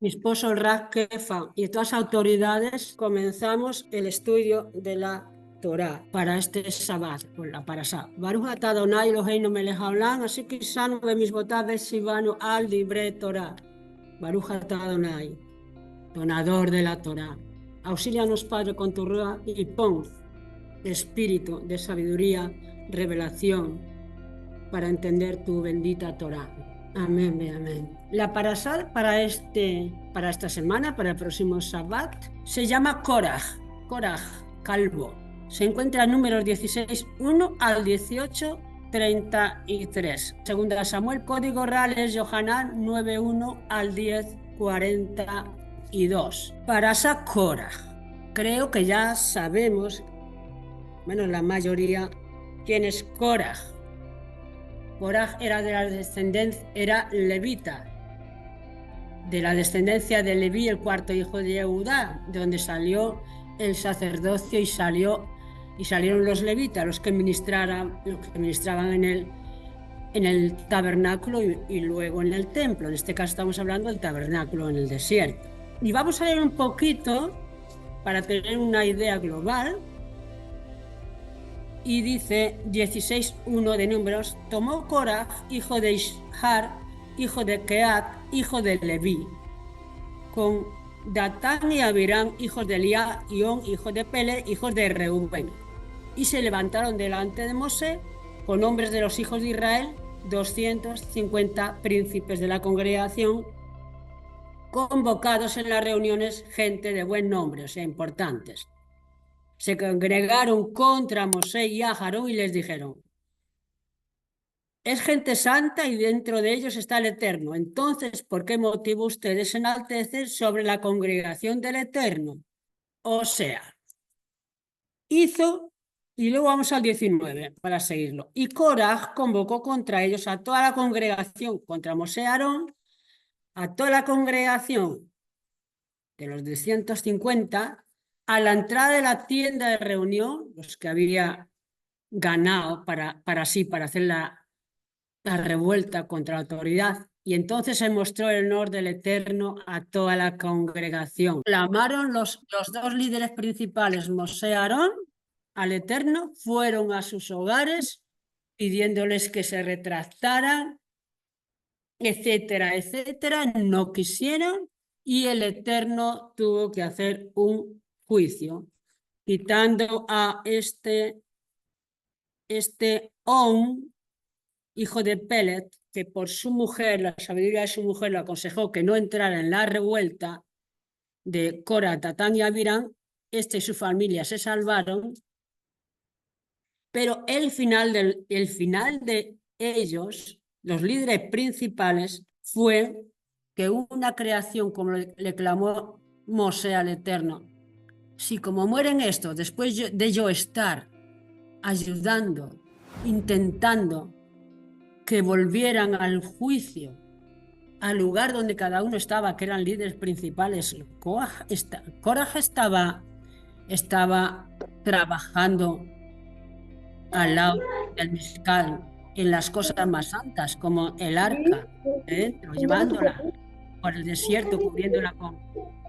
mi esposo el Raj Kefa y todas las autoridades comenzamos el estudio de la Torá para este Shabbat, con la Parashá. Baruch atah Adonai Eloheinu melech haolam, así que sano de mis botaves Shivanu al libre Torá. Baruch atah Adonai, donador de la Torá. Auxílianos, Padre, con tu ruah y pon espíritu de sabiduría, revelación, para entender tu bendita Torá. Amén, amén. La parashá para esta semana, para el próximo Shabbat, se llama Koraj, calvo. Se encuentra en números 16, 1 al 18, 33. Segunda Samuel, código real es Yohanan 9, 1 al 10, 42. Parashá Koraj. Creo que ya sabemos, bueno, la mayoría, quién es Koraj. Koraj era de la descendencia, era levita, de la descendencia de Leví, el cuarto hijo de Yehudá, de donde salió el sacerdocio y salieron los levitas, los que ministraban en el tabernáculo y luego en el templo. En este caso estamos hablando del tabernáculo en el desierto. Y vamos a leer un poquito para tener una idea global. Y dice 16:1 de Números: tomó Koraj, hijo de Ishar, hijo de Keat, hijo de Leví, con Datán y Abirán, hijos de Elía, y On, hijo de Pele, hijos de Reubén. Y se levantaron delante de Mosé, con hombres de los hijos de Israel, 250 príncipes de la congregación, convocados en las reuniones, gente de buen nombre, o sea, importantes. Se congregaron contra Mosé y a Aarón y les dijeron: es gente santa y dentro de ellos está el Eterno. Entonces, ¿por qué motivo ustedes enaltecen sobre la congregación del Eterno? O sea, hizo, y luego vamos al 19 para seguirlo. Y Koraj convocó contra ellos a toda la congregación, contra Mosé y Aarón, a toda la congregación de los 250, a la entrada de la tienda de reunión, los que había ganado para hacer la revuelta contra la autoridad. Y entonces se mostró el honor del Eterno a toda la congregación. Clamaron los dos líderes principales, Mosé y Aarón, al Eterno, fueron a sus hogares pidiéndoles que se retractaran, etcétera, etcétera. No quisieron y el Eterno tuvo que hacer un juicio, quitando a este On, hijo de Pelet, que por su mujer, la sabiduría de su mujer, lo aconsejó que no entrara en la revuelta de Cora, Datán y Abirán. Este y su familia se salvaron, pero el final de ellos, los líderes principales, fue que una creación, como le clamó Mosé al Eterno: si como mueren estos, después de yo estar ayudando, intentando que volvieran al juicio, al lugar donde cada uno estaba, que eran líderes principales. Koraj estaba trabajando al lado del Mizcal en las cosas más santas, como el arca, dentro, llevándola por el desierto, cubriéndola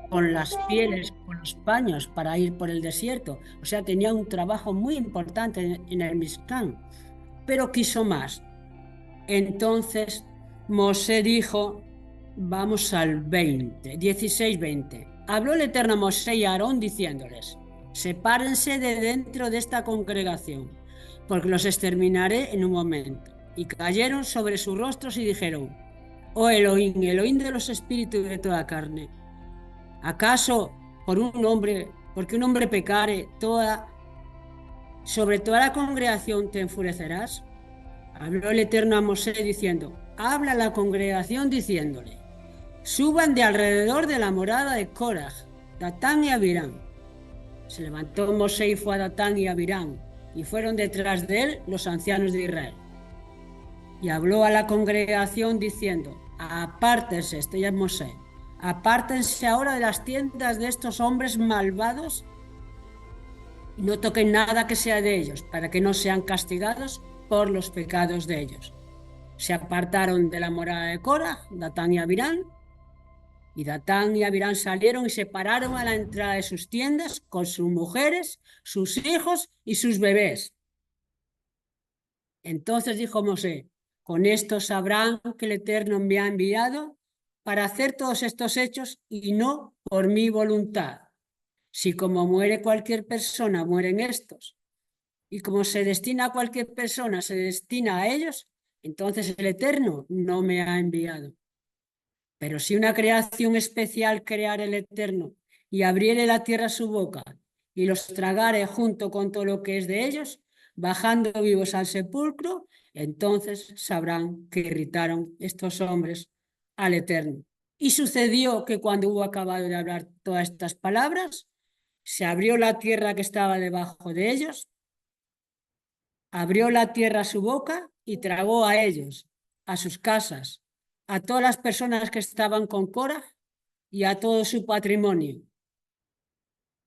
con las pieles, con los paños para ir por el desierto. O sea, tenía un trabajo muy importante en el Mizcal, pero quiso más. Entonces Mosé dijo: vamos al 20, 16, 20. Habló el Eterno a Mosé y a Aarón diciéndoles: sepárense de dentro de esta congregación, porque los exterminaré en un momento. Y cayeron sobre sus rostros y dijeron: oh Elohim, Elohim de los espíritus de toda carne, ¿acaso porque un hombre pecare, sobre toda la congregación te enfurecerás? Habló el Eterno a Mosé diciendo: habla a la congregación diciéndole: suban de alrededor de la morada de Koraj, Datán y Abirán. Se levantó Mosé y fue a Datán y Abirán, y fueron detrás de él los ancianos de Israel. Y habló a la congregación diciendo: apártense, esto ya es Mosé, apártense ahora de las tiendas de estos hombres malvados y no toquen nada que sea de ellos, para que no sean castigados por los pecados de ellos. Se apartaron de la morada de Koraj, Datán y Abirán, Y Datán y Abirán salieron y se pararon a la entrada de sus tiendas con sus mujeres, sus hijos y sus bebés. Entonces dijo Mosé: con esto sabrán que el Eterno me ha enviado para hacer todos estos hechos y no por mi voluntad. Si como muere cualquier persona, mueren estos, y como se destina a cualquier persona, se destina a ellos, entonces el Eterno no me ha enviado. Pero si una creación especial creare el Eterno y abriere la tierra su boca y los tragare junto con todo lo que es de ellos, bajando vivos al sepulcro, entonces sabrán que irritaron estos hombres al Eterno. Y sucedió que cuando hubo acabado de hablar todas estas palabras, se abrió la tierra que estaba debajo de ellos, abrió la tierra su boca y tragó a ellos, a sus casas, a todas las personas que estaban con Cora y a todo su patrimonio.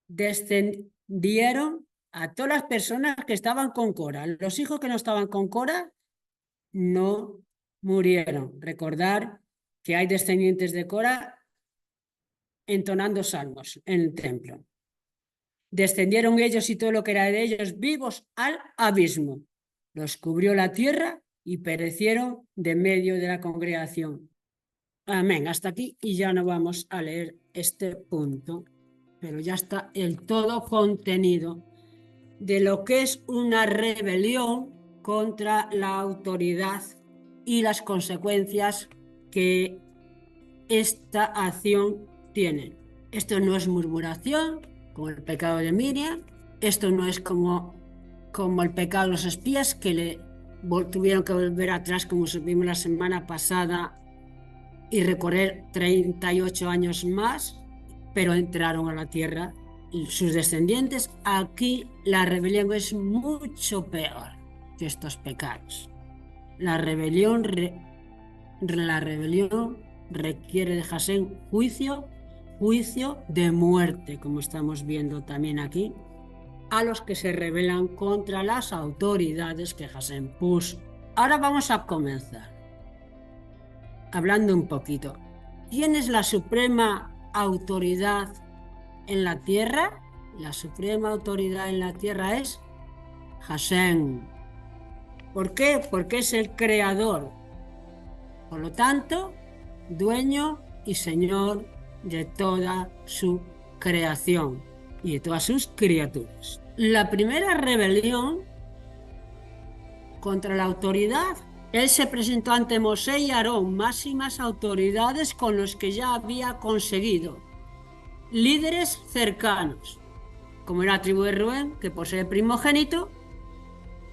Descendieron a todas las personas que estaban con Cora. Los hijos que no estaban con Cora no murieron. Recordar que hay descendientes de Cora entonando salmos en el templo. Descendieron ellos y todo lo que era de ellos vivos al abismo. Los cubrió la tierra y perecieron de medio de la congregación. Amén. Hasta aquí y ya no vamos a leer este punto, pero ya está el todo contenido de lo que es una rebelión contra la autoridad y las consecuencias que esta acción tiene. Esto no es murmuración, como el pecado de Miriam. Esto no es como el pecado de los espías, que tuvieron que volver atrás, como supimos la semana pasada, y recorrer 38 años más, pero entraron a la tierra sus descendientes. Aquí la rebelión es mucho peor que estos pecados. La rebelión requiere de Jasén juicio de muerte, como estamos viendo también aquí, a los que se rebelan contra las autoridades que Jasén puso. Ahora vamos a comenzar hablando un poquito. ¿Quién es la suprema autoridad en la tierra? La suprema autoridad en la tierra es Hashem. ¿Por qué? Porque es el creador. Por lo tanto, dueño y señor de toda su creación y de todas sus criaturas. La primera rebelión contra la autoridad, él se presentó ante Mosé y Aarón, máximas autoridades con los que ya había conseguido, líderes cercanos, como era la tribu de Rubén, que por ser primogénito,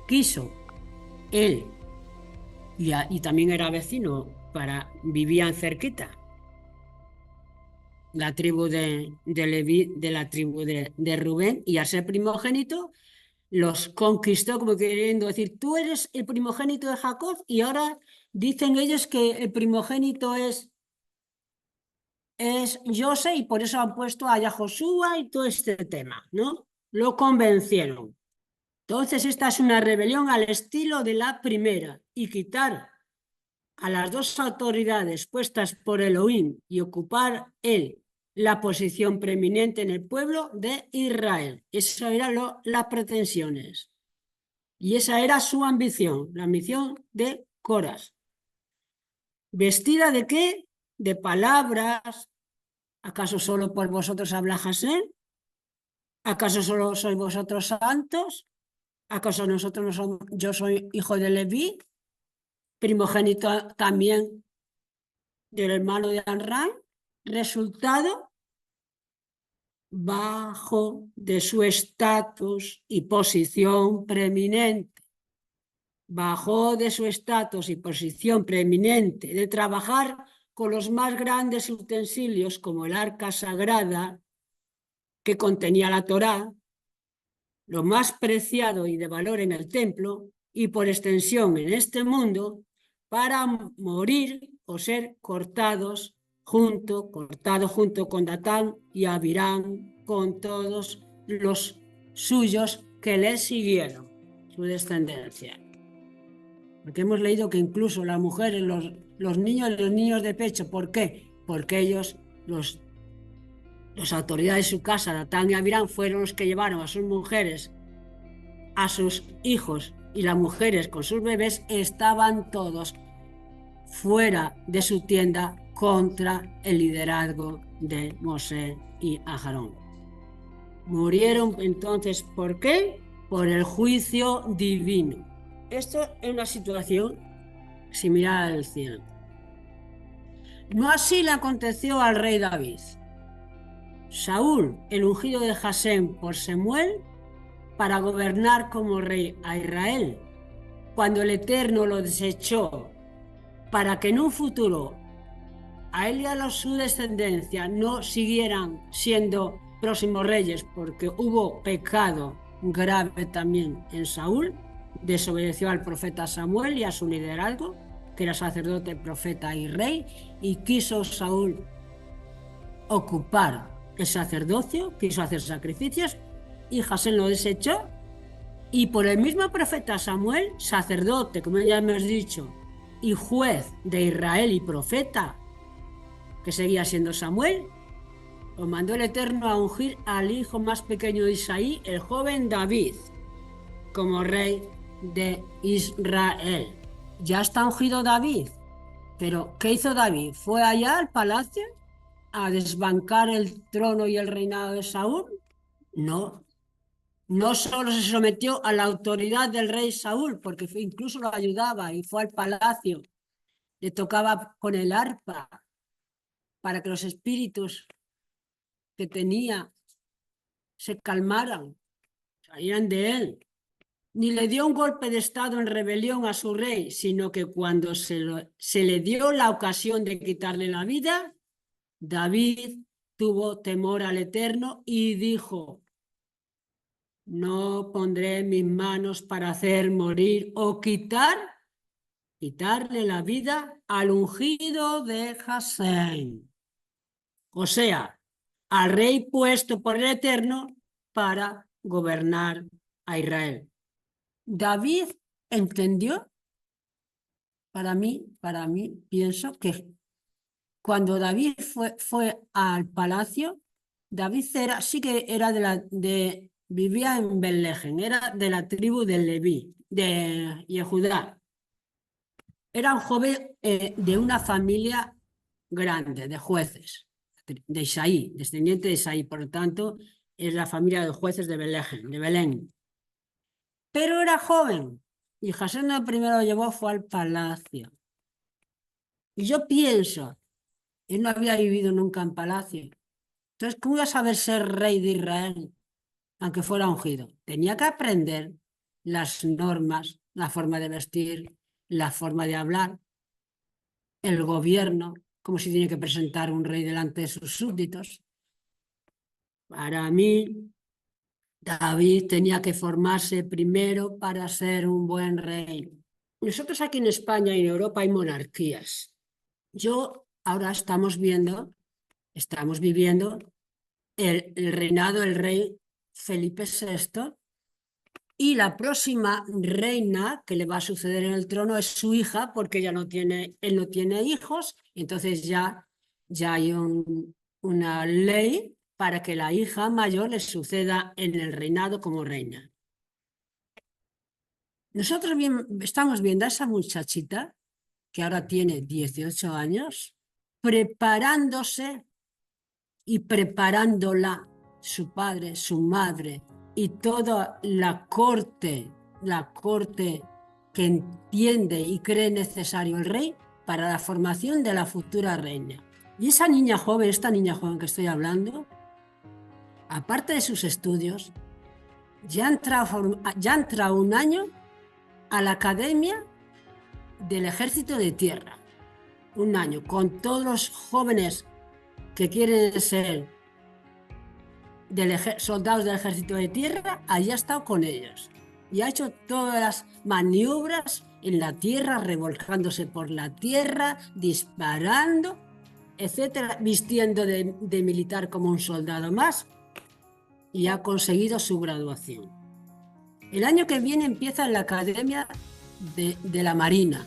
quiso él, y también era vecino, vivían cerquita, la tribu de Leví, de la tribu de Rubén, y al ser primogénito, los conquistó, como queriendo decir: tú eres el primogénito de Jacob, y ahora dicen ellos que el primogénito es José, y por eso han puesto a Josué y todo este tema, ¿no? Lo convencieron. Entonces esta es una rebelión al estilo de la primera, y quitar a las dos autoridades puestas por Elohim y ocupar él la posición preeminente en el pueblo de Israel. Eso eran las pretensiones. Y esa era su ambición, la ambición de Coras. ¿Vestida de qué? De palabras. ¿Acaso solo por vosotros habla Jasén? ¿Acaso solo sois vosotros santos? ¿Acaso nosotros no somos? Yo soy hijo de Leví, primogénito también del hermano de Amram. Resultado, bajo de su estatus y posición preeminente. Bajó de su estatus y posición preeminente de trabajar con los más grandes utensilios, como el arca sagrada que contenía la Torá, lo más preciado y de valor en el templo, y por extensión en este mundo, para morir o ser cortados junto con Datán y Abirán, con todos los suyos que le siguieron, su descendencia. Porque hemos leído que incluso las mujeres, los niños de pecho, ¿por qué? Porque ellos las autoridades de su casa, Datán y Abirán, fueron los que llevaron a sus mujeres, a sus hijos, y las mujeres con sus bebés estaban todos fuera de su tienda contra el liderazgo de Mosé y Aarón. Murieron entonces, ¿por qué? Por el juicio divino. Esto es una situación similar al cielo. No así le aconteció al rey David. Saúl, el ungido de Jasén por Samuel, para gobernar como rey a Israel, cuando el Eterno lo desechó, para que en un futuro a él y a su descendencia no siguieran siendo próximos reyes, porque hubo pecado grave también en Saúl, desobedeció al profeta Samuel y a su liderazgo, que era sacerdote, profeta y rey, y quiso Saúl ocupar el sacerdocio, quiso hacer sacrificios, y Jasén lo desechó, y por el mismo profeta Samuel, sacerdote, como ya hemos dicho, y juez de Israel y profeta, que seguía siendo Samuel, lo mandó el Eterno a ungir al hijo más pequeño de Isaí, el joven David, como rey de Israel. Ya está ungido David, pero ¿qué hizo David? ¿Fue allá al palacio a desbancar el trono y el reinado de Saúl? No. No solo se sometió a la autoridad del rey Saúl, porque incluso lo ayudaba y fue al palacio, le tocaba con el arpa para que los espíritus que tenía se calmaran, salieran de él. Ni le dio un golpe de estado en rebelión a su rey, sino que cuando se le dio la ocasión de quitarle la vida, David tuvo temor al Eterno y dijo: no pondré mis manos para hacer morir o quitarle la vida al ungido de Jasén. O sea, al rey puesto por el Eterno para gobernar a Israel. David entendió, para mí, pienso que cuando David fue al palacio, David sí que era vivía en Betlehem, era de la tribu de Leví, de Yehudá. Era un joven de una familia grande, de jueces, de Isaí, descendiente de Isaí, por lo tanto, es la familia de jueces de Betlehem, de Belén. Pero era joven, y Jasén lo primero lo llevó fue al palacio. Y yo pienso, él no había vivido nunca en palacio. Entonces, ¿cómo iba a saber ser rey de Israel, aunque fuera ungido? Tenía que aprender las normas, la forma de vestir, la forma de hablar, el gobierno, cómo se tiene que presentar un rey delante de sus súbditos. Para mí, David tenía que formarse primero para ser un buen rey. Nosotros aquí en España y en Europa hay monarquías. Ahora estamos viviendo el reinado del rey Felipe VI, y la próxima reina que le va a suceder en el trono es su hija, porque él no tiene hijos, entonces ya hay una ley para que la hija mayor le suceda en el reinado como reina. Nosotros estamos viendo a esa muchachita, que ahora tiene 18 años, preparándose y preparándola su padre, su madre y toda la corte que entiende y cree necesario el rey para la formación de la futura reina. Y esta niña joven que estoy hablando, aparte de sus estudios, ya ha entrado un año a la Academia del Ejército de Tierra. Un año, con todos los jóvenes que quieren ser soldados del Ejército de Tierra, allí ha estado con ellos. Y ha hecho todas las maniobras en la tierra, revolcándose por la tierra, disparando, etcétera, vistiendo de militar como un soldado más, y ha conseguido su graduación. El año que viene empieza en la Academia de la Marina.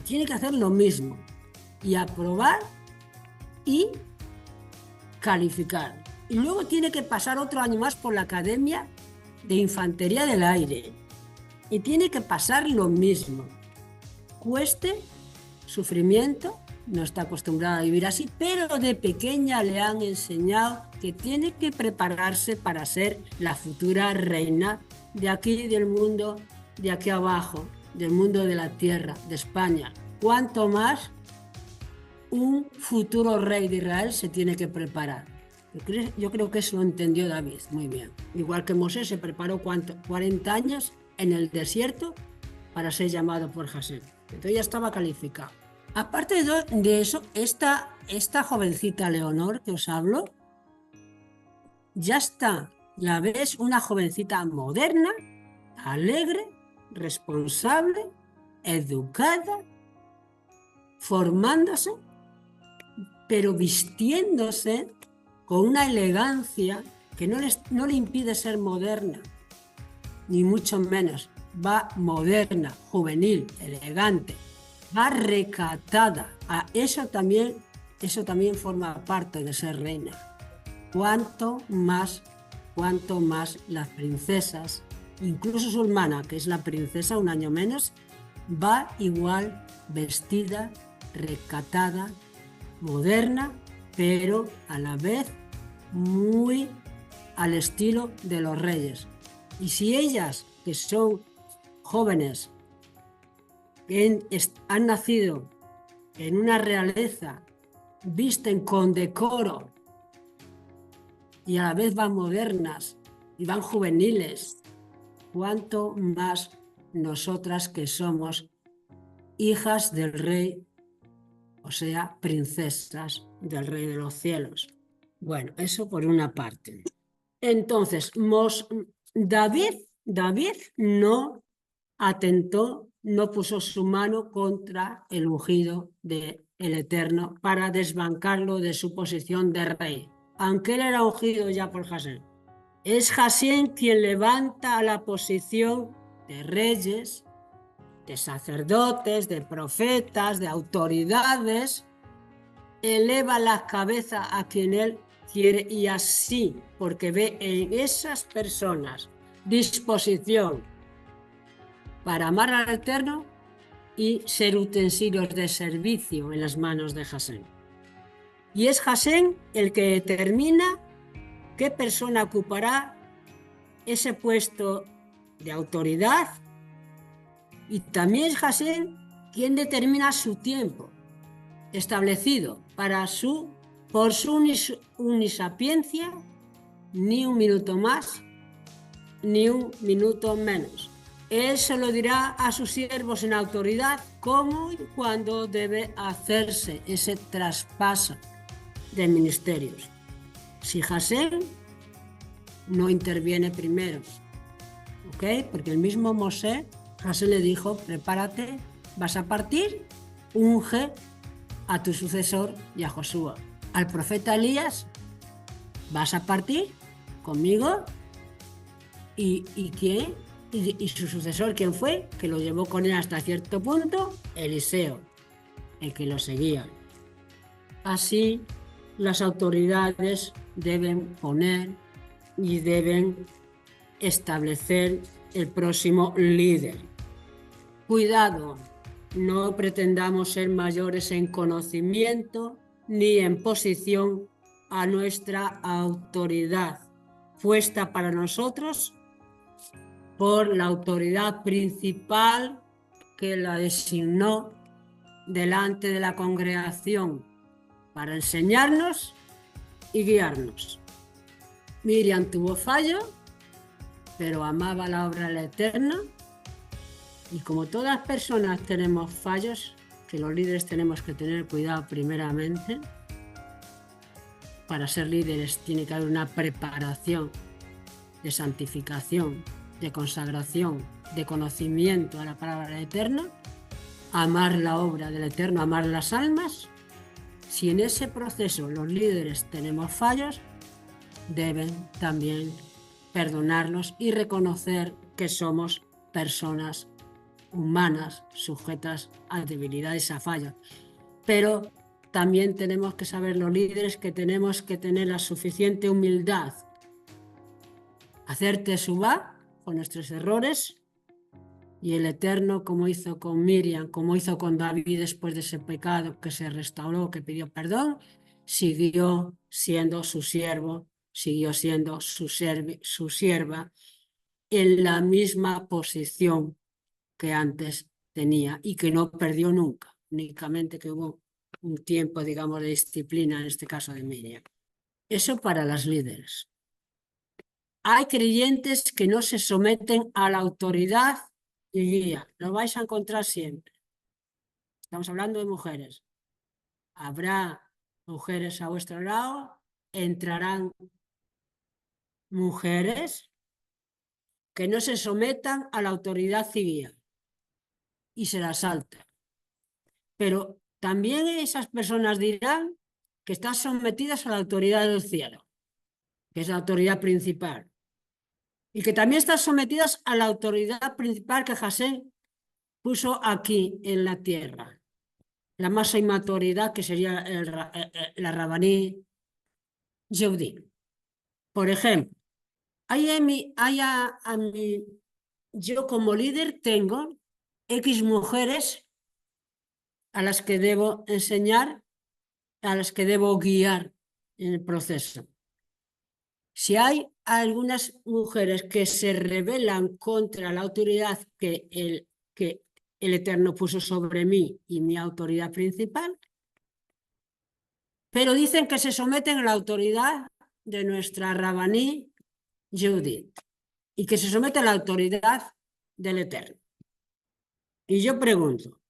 Tiene que hacer lo mismo y aprobar y calificar. Y luego tiene que pasar otro año más por la Academia de Infantería del Aire. Y tiene que pasar lo mismo. Cueste, sufrimiento, no está acostumbrada a vivir así, pero de pequeña le han enseñado que tiene que prepararse para ser la futura reina de aquí, del mundo, de aquí abajo, del mundo de la tierra, de España. Cuanto más un futuro rey de Israel se tiene que preparar. Yo creo que eso lo entendió David muy bien. Igual que Mosé se preparó 40 años en el desierto para ser llamado por Hashem. Entonces ya estaba calificado. Aparte de eso, esta jovencita Leonor que os hablo, ya está, la ves, una jovencita moderna, alegre, responsable, educada, formándose, pero vistiéndose con una elegancia que no le impide ser moderna, ni mucho menos. Va moderna, juvenil, elegante, va recatada. Eso también forma parte de ser reina. Cuanto más las princesas, incluso su hermana, que es la princesa un año menos, va igual vestida, recatada, moderna, pero a la vez muy al estilo de los reyes. Y si ellas, que son jóvenes, que han nacido en una realeza, visten con decoro y a la vez van modernas y van juveniles, cuanto más nosotras que somos hijas del rey, o sea, princesas del rey de los cielos. Bueno, eso por una parte. Entonces, David no atentó, no puso su mano contra el ungido del Eterno para desbancarlo de su posición de rey, aunque él era ungido ya por Hashem. Es Hashem quien levanta a la posición de reyes, de sacerdotes, de profetas, de autoridades, eleva la cabeza a quien él quiere y así, porque ve en esas personas disposición para amar al Eterno y ser utensilios de servicio en las manos de Hashem. Y es Hashem el que determina qué persona ocupará ese puesto de autoridad, y también es Hashem quien determina su tiempo establecido por su unisapiencia, ni un minuto más, ni un minuto menos. Él se lo dirá a sus siervos en autoridad cómo y cuándo debe hacerse ese traspaso de ministerios. Si Hashem no interviene primero, ¿ok? Porque el mismo Mosé, Hashem le dijo, prepárate, vas a partir, unge a tu sucesor y a Josué. Al profeta Elías, vas a partir conmigo, y ¿quién? Y su sucesor, ¿quién fue? Que lo llevó con él hasta cierto punto, Eliseo, el que lo seguía. Así, las autoridades deben poner y deben establecer el próximo líder. Cuidado, no pretendamos ser mayores en conocimiento ni en posición a nuestra autoridad, puesta para nosotros por la autoridad principal que la designó delante de la congregación para enseñarnos y guiarnos. Miriam tuvo fallo, pero amaba la obra del Eterno, y como todas las personas tenemos fallos, que los líderes tenemos que tener cuidado primeramente. Para ser líderes tiene que haber una preparación de santificación, de consagración, de conocimiento a la palabra eterna, amar la obra del Eterno, amar las almas. Si en ese proceso los líderes tenemos fallos, deben también perdonarlos y reconocer que somos personas humanas sujetas a debilidades, a fallos. Pero también tenemos que saber los líderes que tenemos que tener la suficiente humildad, hacer teshuva con nuestros errores, y el Eterno, como hizo con Miriam, como hizo con David después de ese pecado, que se restauró, que pidió perdón, siguió siendo su siervo, siguió siendo su sierva en la misma posición que antes tenía y que no perdió nunca, únicamente que hubo un tiempo, digamos, de disciplina, en este caso de Miriam. Eso para las líderes. Hay creyentes que no se someten a la autoridad y guía. Lo vais a encontrar siempre. Estamos hablando de mujeres. Habrá mujeres a vuestro lado, entrarán mujeres que no se sometan a la autoridad y guía y se la saltan. Pero también esas personas dirán que están sometidas a la autoridad del cielo, que es la autoridad principal, y que también están sometidas a la autoridad principal que Hashem puso aquí en la tierra, la máxima autoridad que sería la Rabaní Yehudí. Por ejemplo, yo como líder tengo X mujeres a las que debo enseñar, a las que debo guiar en el proceso. Si hay algunas mujeres que se rebelan contra la autoridad que el Eterno puso sobre mí y mi autoridad principal, pero dicen que se someten a la autoridad de nuestra Rabaní Judith y que se someten a la autoridad del Eterno. Y yo pregunto,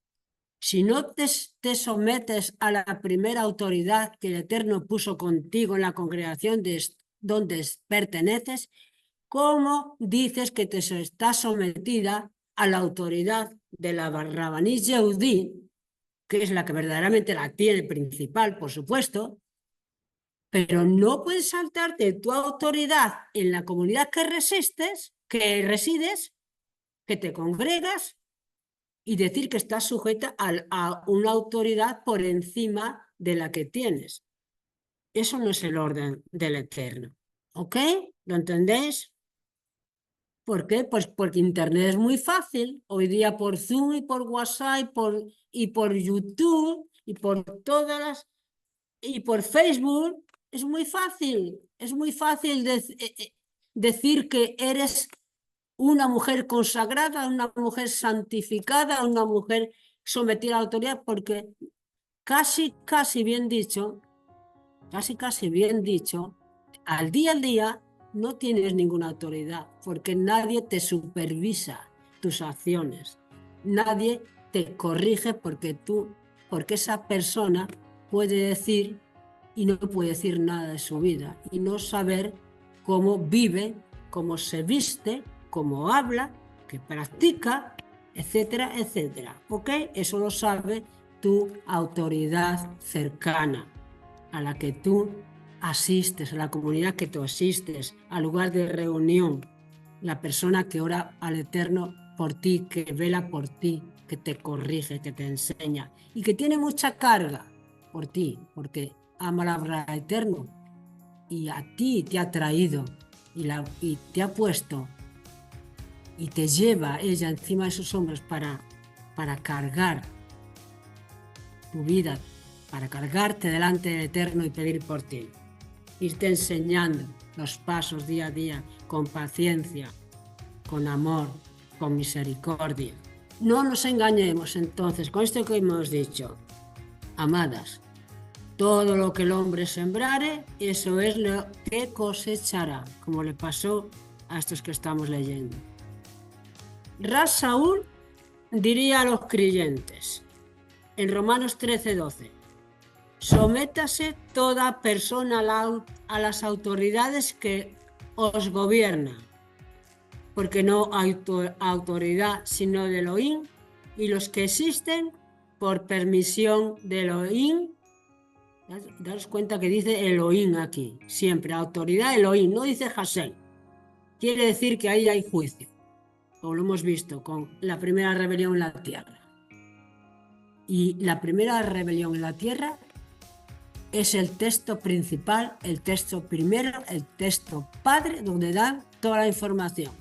si no te sometes a la primera autoridad que el Eterno puso contigo en la congregación donde perteneces, ¿cómo dices que te estás sometida a la autoridad de la Rabaní Yehudí, que es la que verdaderamente la tiene principal, por supuesto, pero no puedes saltarte tu autoridad en la comunidad que resides, que te congregas, y decir que estás sujeta a una autoridad por encima de la que tienes? Eso no es el orden del Eterno. ¿Ok? ¿Lo entendéis? ¿Por qué? Pues porque Internet es muy fácil. Hoy día por Zoom y por WhatsApp y por YouTube y por y por Facebook es muy fácil. Es muy fácil decir que eres una mujer consagrada, una mujer santificada, una mujer sometida a la autoridad, porque casi bien dicho, al día no tienes ninguna autoridad, porque nadie te supervisa tus acciones, nadie te corrige porque esa persona puede decir y no puede decir nada de su vida y no saber cómo vive, cómo se viste, cómo habla, qué practica, etcétera, etcétera. ¿Ok? Eso lo sabe tu autoridad cercana, a la que tú asistes, a la comunidad que tú asistes, al lugar de reunión, la persona que ora al Eterno por ti, que vela por ti, que te corrige, que te enseña y que tiene mucha carga por ti, porque ama al Eterno y a ti te ha traído y te ha puesto y te lleva ella encima de sus hombros para cargar tu vida, para cargarte delante del Eterno y pedir por ti. Irte enseñando los pasos día a día, con paciencia, con amor, con misericordia. No nos engañemos entonces con esto que hemos dicho. Amadas, todo lo que el hombre sembrare, eso es lo que cosechará, como le pasó a estos que estamos leyendo. Ras Saúl diría a los creyentes, en Romanos 13:12, sométase toda persona a las autoridades que os gobiernan, porque no hay autoridad sino de Elohim, y los que existen por permisión de Elohim. Daos cuenta que dice Elohim aquí, siempre, autoridad Elohim, no dice Hashem. Quiere decir que ahí hay juicio, como lo hemos visto con la primera rebelión en la tierra. Y la primera rebelión en la tierra es el texto principal, el texto primero, el texto padre, donde dan toda la información.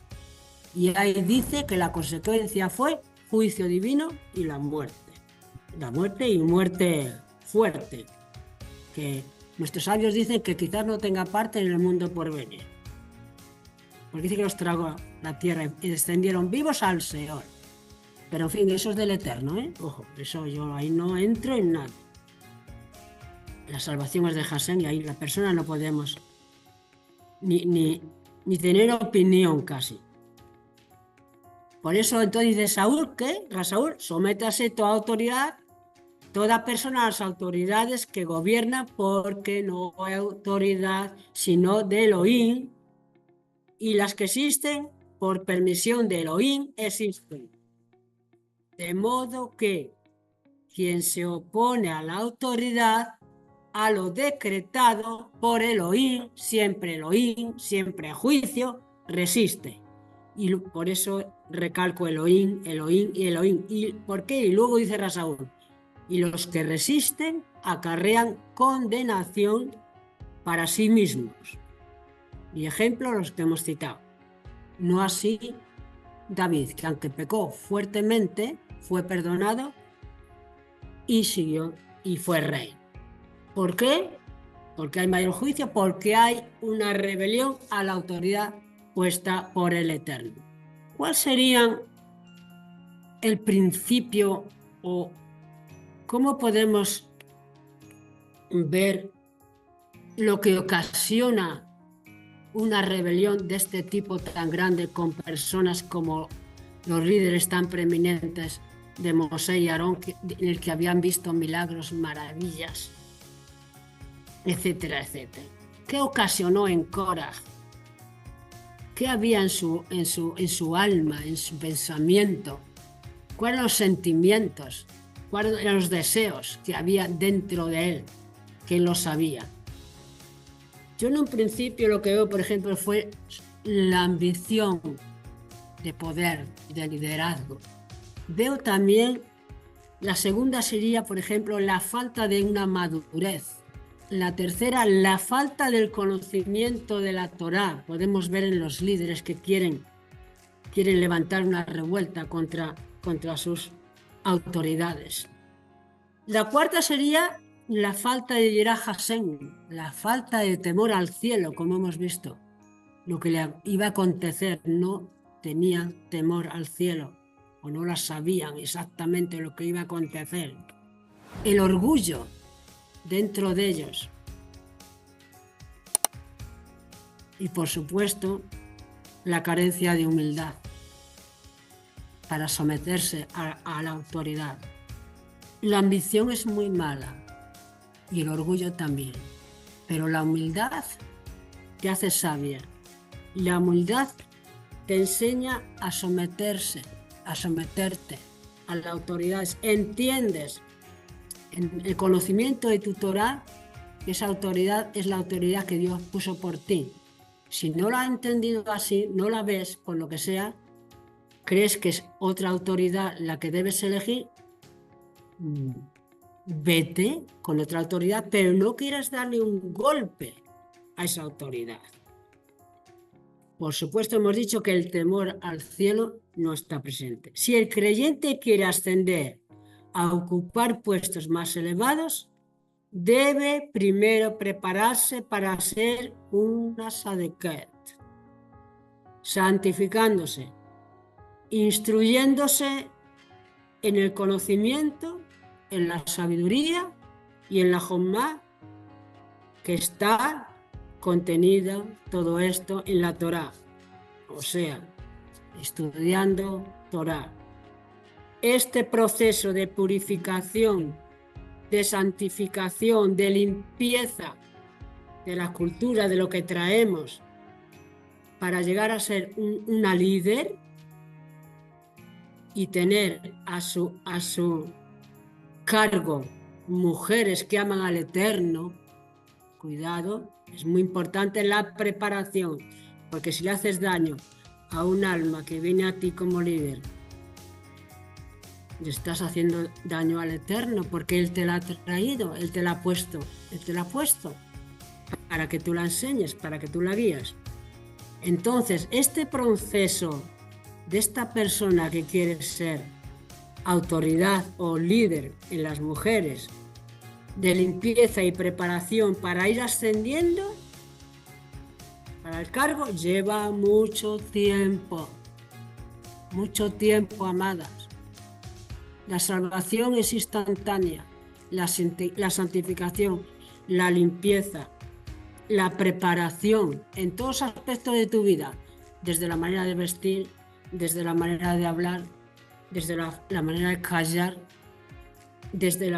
Y ahí dice que la consecuencia fue juicio divino y la muerte. La muerte y muerte fuerte, que nuestros sabios dicen que quizás no tenga parte en el mundo por venir. Porque dice que los tragó la tierra y descendieron vivos al Seol. Pero en fin, eso es del Eterno, ¿eh? Ojo, eso yo ahí no entro en nada. La salvación es de Hashem y ahí la persona no podemos ni tener opinión casi. Por eso entonces dice Saúl que, Saúl, sométase toda autoridad, toda persona a las autoridades que gobiernan, porque no hay autoridad sino de Elohim, y las que existen por permisión de Elohim existen. De modo que quien se opone a la autoridad, a lo decretado por Elohim, siempre juicio, resiste. Y por eso recalco Elohim, Elohim y Elohim. ¿Y por qué? Y luego dice Rasaúl, y los que resisten acarrean condenación para sí mismos. Y ejemplo los que hemos citado. No así David, que aunque pecó fuertemente, fue perdonado y siguió y fue rey. ¿Por qué? Porque hay mayor juicio, porque hay una rebelión a la autoridad puesta por el Eterno. ¿Cuál sería el principio o cómo podemos ver lo que ocasiona una rebelión de este tipo tan grande con personas como los líderes tan preeminentes de Mosé y Aarón, en el que habían visto milagros, maravillas, etcétera, etcétera? ¿Qué ocasionó en Korah? ¿Qué había en su alma, en su pensamiento? ¿Cuáles eran los sentimientos? ¿Cuáles eran los deseos que había dentro de él? ¿Quién lo sabía? Yo en un principio lo que veo, por ejemplo, fue la ambición de poder, de liderazgo. Veo también, la segunda sería, por ejemplo, la falta de una madurez. La tercera, la falta del conocimiento de la Torá. Podemos ver en los líderes que quieren levantar una revuelta contra sus autoridades. La cuarta sería la falta de Yirá Hashem, la falta de temor al cielo, como hemos visto. Lo que le iba a acontecer, no tenían temor al cielo o no la sabían exactamente lo que iba a acontecer. El orgullo dentro de ellos. Y por supuesto, la carencia de humildad para someterse a la autoridad. La ambición es muy mala y el orgullo también, pero la humildad te hace sabia. La humildad te enseña a someterte a la autoridad. Entiendes en el conocimiento de tu Torá que esa autoridad es la autoridad que Dios puso por ti. Si no la has entendido así, no la ves, por lo que sea, crees que es otra autoridad la que debes elegir, vete con otra autoridad, pero no quieras darle un golpe a esa autoridad. Por supuesto, hemos dicho que el temor al cielo no está presente. Si el creyente quiere ascender a ocupar puestos más elevados, debe primero prepararse para ser una sadeket, santificándose, instruyéndose en el conocimiento, en la sabiduría y en la Jomá, que está contenida todo esto en la Torá, o sea, estudiando Torá. Este proceso de purificación, de santificación, de limpieza de la cultura, de lo que traemos, para llegar a ser una líder y tener a su cargo mujeres que aman al Eterno. Cuidado, es muy importante la preparación, porque si le haces daño a un alma que viene a ti como líder le estás haciendo daño al Eterno, porque Él te la ha traído, Él te la ha puesto para que tú la enseñes, para que tú la guíes. Entonces, este proceso de esta persona que quiere ser autoridad o líder en las mujeres, de limpieza y preparación para ir ascendiendo para el cargo, lleva mucho tiempo, amadas. La salvación es instantánea, la santificación, la limpieza, la preparación en todos los aspectos de tu vida, desde la manera de vestir, desde la manera de hablar, desde la manera de callar, desde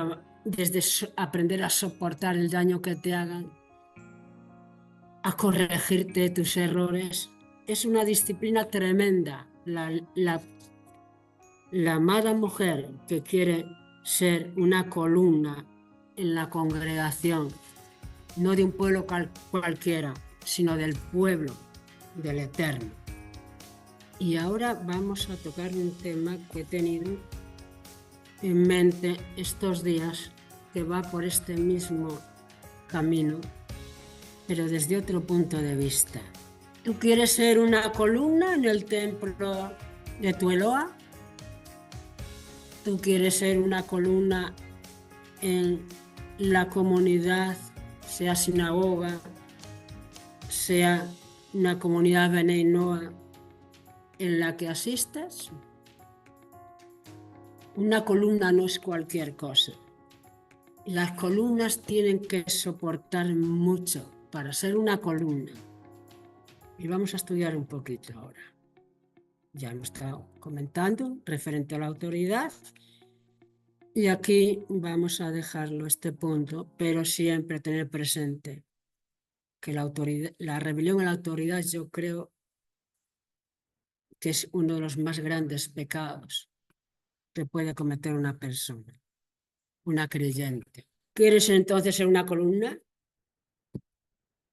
aprender a soportar el daño que te hagan, a corregirte tus errores. Es una disciplina tremenda. La amada mujer que quiere ser una columna en la congregación, no de un pueblo cualquiera, sino del pueblo del Eterno. Y ahora vamos a tocar un tema que he tenido en mente estos días, que va por este mismo camino, pero desde otro punto de vista. ¿Tú quieres ser una columna en el templo de tu Eloa? ¿Tú quieres ser una columna en la comunidad, sea sinagoga, sea una comunidad Bnei Noa en la que asistas? Una columna no es cualquier cosa. Las columnas tienen que soportar mucho para ser una columna. Y vamos a estudiar un poquito ahora. Ya hemos estado comentando referente a la autoridad. Y aquí vamos a dejarlo este punto, pero siempre tener presente que la rebelión a la autoridad, yo creo que es uno de los más grandes pecados que puede cometer una persona, una creyente. ¿Quieres entonces ser una columna?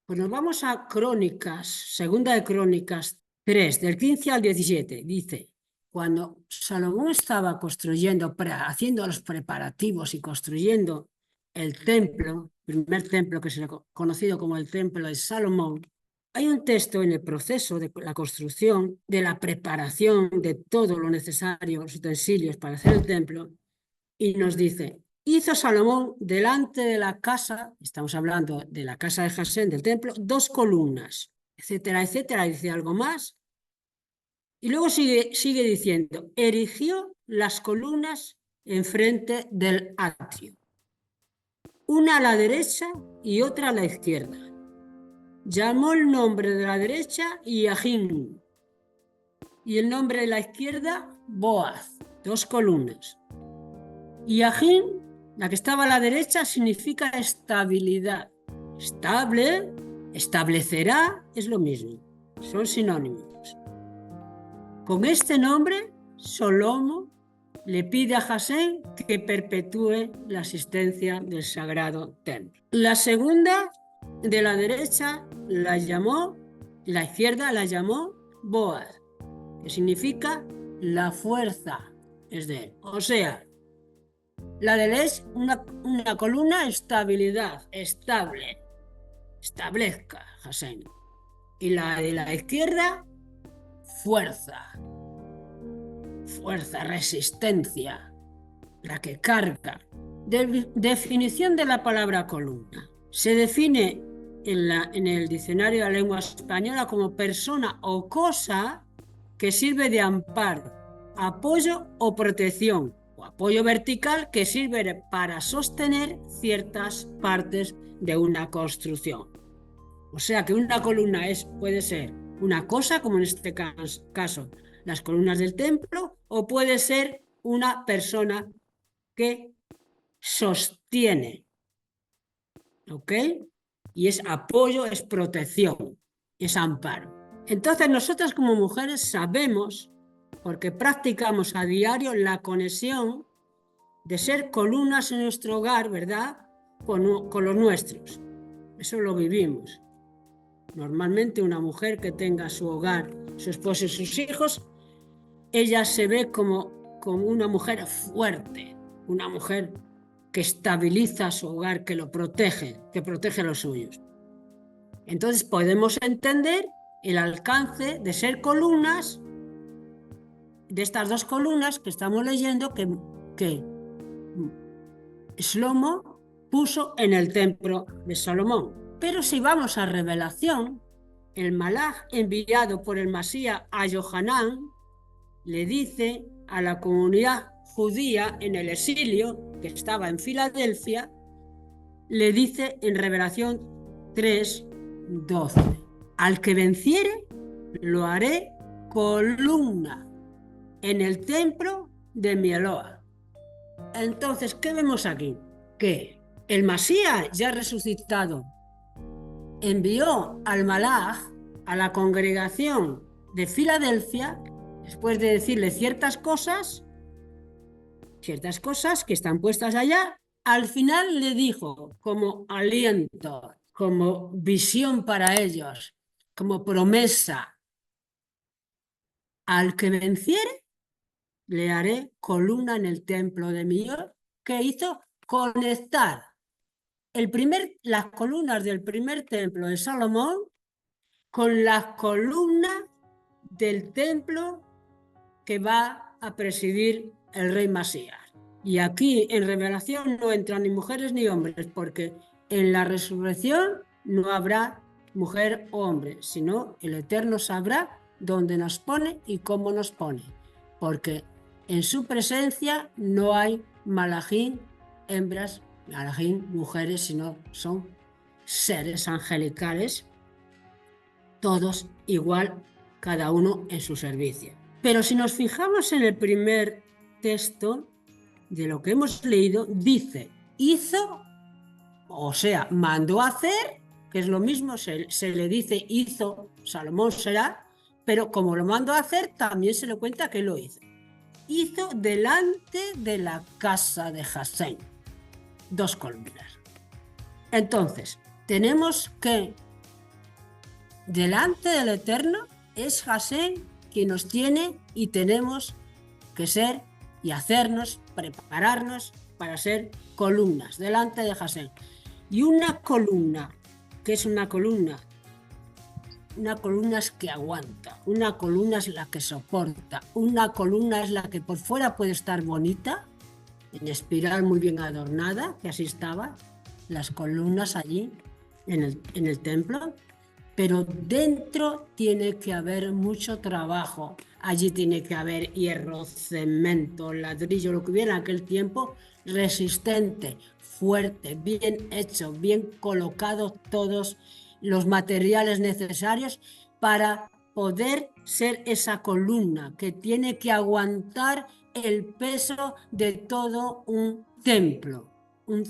Pues nos vamos a Crónicas, segunda de Crónicas 3, del 15 al 17. Dice, cuando Salomón estaba construyendo, haciendo los preparativos y construyendo el templo, primer templo que se ha conocido como el templo de Salomón, hay un texto en el proceso de la construcción, de la preparación de todo lo necesario, los utensilios para hacer el templo, y nos dice, hizo Salomón delante de la casa, estamos hablando de la casa de Jasén, del templo, 2 columnas, etcétera, etcétera, dice algo más. Y luego sigue diciendo, erigió las columnas enfrente del atrio, una a la derecha y otra a la izquierda. Llamó el nombre de la derecha Yajín y el nombre de la izquierda Boaz, 2 columnas. Yajín, la que estaba a la derecha, significa estabilidad. Estable, establecerá, es lo mismo, son sinónimos. Con este nombre, Solomo le pide a Jasén que perpetúe la asistencia del sagrado templo. La segunda, de la derecha, la izquierda la llamó Boaz, que significa la fuerza es de él. O sea, la de él es una columna, estabilidad, estable, establezca Jasén. Y la de la izquierda, fuerza, resistencia, la que carga. Definición de la palabra columna. Se define en el diccionario de la lengua española como persona o cosa que sirve de amparo, apoyo o protección, o apoyo vertical que sirve para sostener ciertas partes de una construcción. O sea que una columna puede ser una cosa, como en este caso las columnas del templo, o puede ser una persona que sostiene, ¿ok? Y es apoyo, es protección, es amparo. Entonces nosotras como mujeres sabemos, porque practicamos a diario la conexión de ser columnas en nuestro hogar, ¿verdad? Con los nuestros. Eso lo vivimos. Normalmente una mujer que tenga su hogar, su esposo y sus hijos, ella se ve como como una mujer fuerte, una mujer que estabiliza su hogar, que lo protege, que protege a los suyos. Entonces podemos entender el alcance de ser columnas, de estas dos columnas que estamos leyendo, que Shlomo puso en el templo de Salomón. Pero si vamos a Revelación, el malaj enviado por el Masías a Yohanan le dice a la comunidad judía en el exilio, que estaba en Filadelfia, le dice en Revelación 3:12, al que venciere lo haré columna en el templo de mi Eloa. Entonces, ¿qué vemos aquí? Que el Masías ya resucitado envió al malaj a la congregación de Filadelfia, después de decirle ciertas cosas que están puestas allá, al final le dijo como aliento, como visión para ellos, como promesa, al que venciere le haré columna en el templo de mi Dios, que hizo conectar las columnas del primer templo de Salomón con las columnas del templo que va a presidir el rey Masías. Y aquí en Revelación no entran ni mujeres ni hombres, porque en la resurrección no habrá mujer o hombre, sino el Eterno sabrá dónde nos pone y cómo nos pone, porque en su presencia no hay malajín, hembras, malajín, mujeres, sino son seres angelicales, todos igual, cada uno en su servicio. Pero si nos fijamos en el primer texto de lo que hemos leído, dice, hizo, o sea, mandó a hacer, que es lo mismo, se le dice hizo, Salomón será, pero como lo mandó a hacer, también se le cuenta que lo hizo. Hizo delante de la casa de Jasén, 2 columnas. Entonces, tenemos que delante del Eterno es Jasén quien nos tiene y tenemos que ser y hacernos, prepararnos para ser columnas delante de Jasén. Y una columna, que es una columna es que aguanta, una columna es la que soporta, una columna es la que por fuera puede estar bonita, en espiral muy bien adornada, que así estaban las columnas allí en el templo, pero dentro tiene que haber mucho trabajo. Allí tiene que haber hierro, cemento, ladrillo, lo que hubiera en aquel tiempo, resistente, fuerte, bien hecho, bien colocados todos los materiales necesarios para poder ser esa columna que tiene que aguantar el peso de todo un templo, un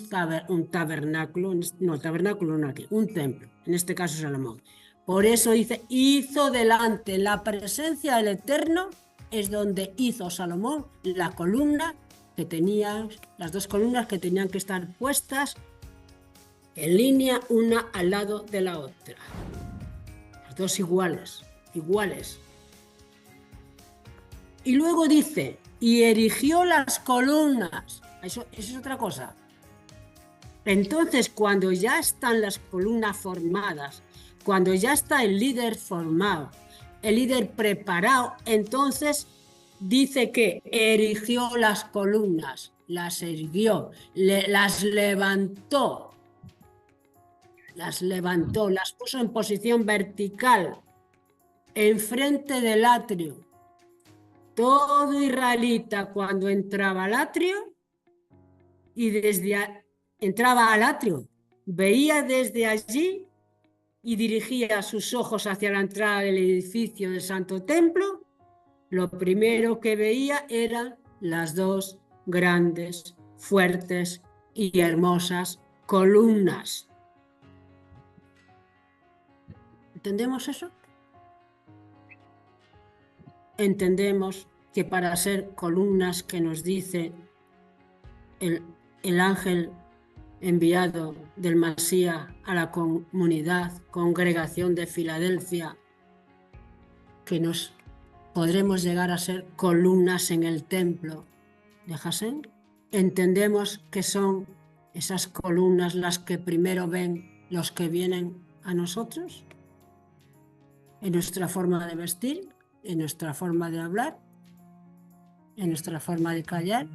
tabernáculo, un templo, en este caso Salomón. Por eso dice, hizo delante, la presencia del Eterno es donde hizo Salomón la columna que tenía, las 2 columnas que tenían que estar puestas en línea una al lado de la otra. Las 2 iguales. Y luego dice, y erigió las columnas. Eso es otra cosa. Entonces, cuando ya están las columnas formadas, cuando ya está el líder formado, el líder preparado, entonces dice que erigió las columnas, las erguió, las levantó, las puso en posición vertical, enfrente del atrio. Todo israelita cuando entraba al atrio y entraba al atrio, veía desde allí y dirigía sus ojos hacia la entrada del edificio del Santo Templo, lo primero que veía eran las 2 grandes, fuertes y hermosas columnas. ¿Entendemos eso? Entendemos que para ser columnas que nos dice el ángel enviado del Masías a la congregación de Filadelfia, que nos podremos llegar a ser columnas en el templo de Hashem. Entendemos que son esas columnas las que primero ven los que vienen a nosotros, en nuestra forma de vestir, en nuestra forma de hablar, en nuestra forma de callar,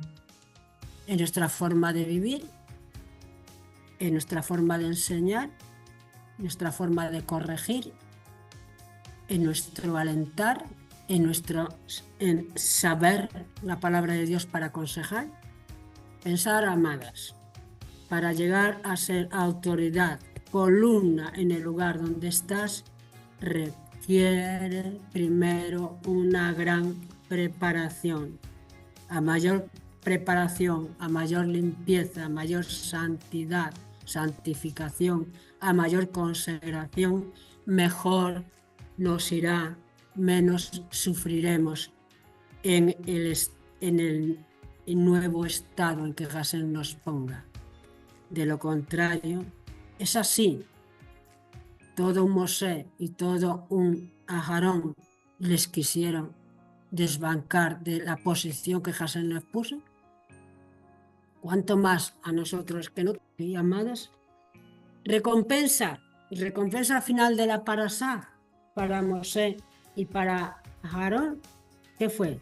en nuestra forma de vivir, en nuestra forma de enseñar, en nuestra forma de corregir, en nuestro alentar, en saber la palabra de Dios para aconsejar. Pensar, amadas, para llegar a ser autoridad, columna en el lugar donde estás, requiere primero una gran preparación. A mayor preparación, a mayor limpieza, a mayor santidad, santificación, a mayor consagración, mejor nos irá, menos sufriremos en el nuevo estado en que Hashem nos ponga. De lo contrario, es así. Todo un Mosé y todo un Aarón les quisieron desbancar de la posición que Hashem les puso. ¿Cuánto más a nosotros que no? Y amadas, recompensa al final de la parasá para Mosé y para Aarón, ¿qué fue?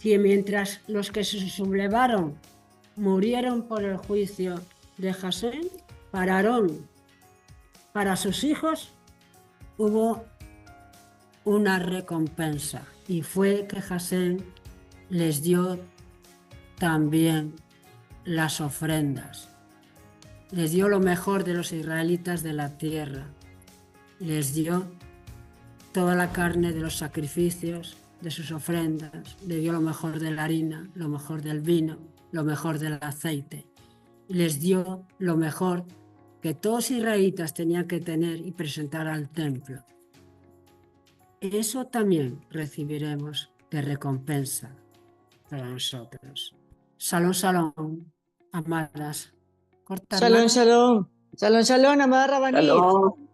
Que mientras los que se sublevaron murieron por el juicio de Hashem, para Aarón, para sus hijos, hubo una recompensa, y fue que Hashem les dio también las ofrendas. Les dio lo mejor de los israelitas de la tierra. Les dio toda la carne de los sacrificios, de sus ofrendas. Le dio lo mejor de la harina, lo mejor del vino, lo mejor del aceite. Les dio lo mejor que todos israelitas tenían que tener y presentar al templo. Eso también recibiremos de recompensa para nosotros. Shalom, shalom, amadas. Corta, Shalom, hermanas. shalom. Shalom, shalom, amada Rabanit. Shalom.